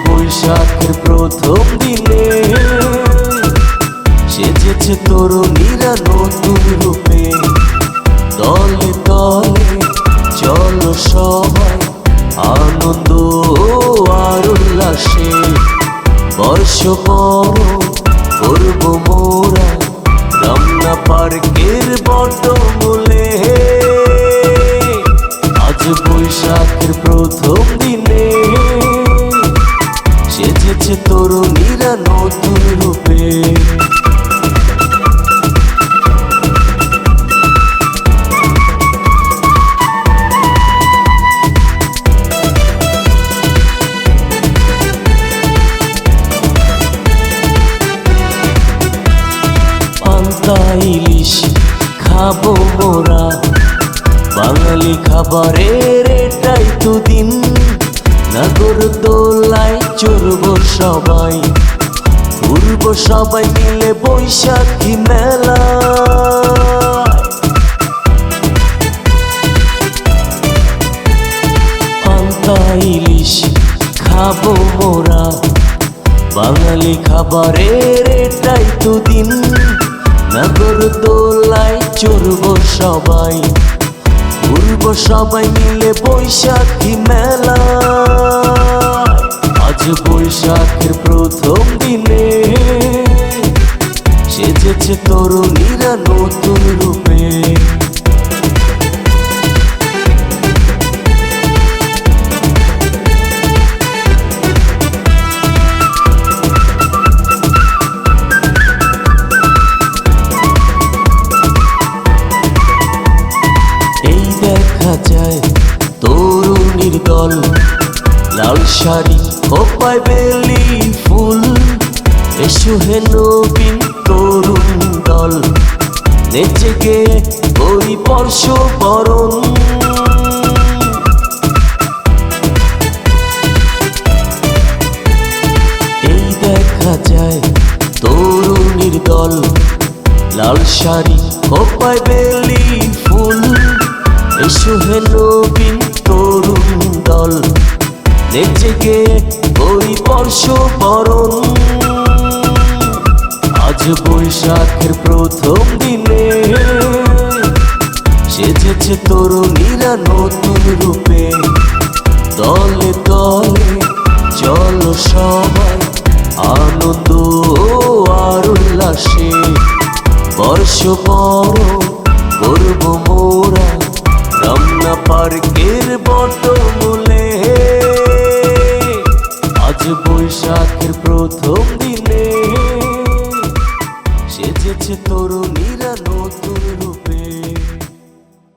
বৈশাখের প্রথম দিনে সেজেছে তরুণীরা নতুন রূপে। দলে দলে চলো সবাই আনন্দ আর উল্লাসে। বর্ষ বরণ করব মোরা রমনা পার্কের বটমূলে। আজ বৈশাখের প্রথম দিনে সেজেছে তরুণীরা নতুন রূপে। পান্তা ইলিশ খাবো মোরা, বাঙালি খাবারের এটাই তো দিন। নাগরদোলায় চড়বো সবাই, ঘুরবো সবাই মিলে বৈশাখী মেলা। পান্তা ইলিশ খাবো মোরা, বাঙালি খাবারের এটাই তো দিন। নাগরদোলায় চড়বো সবাই, ঘুরবো সবাই মিলে বৈশাখী মেলা। আজ বৈশাখের প্রথম দিনে সেজেছে তরুণীরা নতুন রূপে। এই দেখা যায় তরুণীর দল, লাল শাড়ি খোপায় বেলি ফুল। এসো হে নবীন তরুণ দল, নেচে গে করি বর্ষ বরণ। এই দেখা যায় তরুণীর দল, লাল শাড়ি খোপায় বেলি ফুল। এসো হে নবীন তরুণ দল, নেচে গে করি বর্ষ বরণ। আজ বৈশাখের প্রথম দিনে সেজেছে তরুণীরা নতুন রূপে। দলে দলে চলো সবাই আনন্দ আর উল্লাসে। বর্ষ বরণ করব মোরা রমনা পার্কের বটমূলে। আজ বৈশাখের প্রথম দিনে সেজেছে তরুণীরা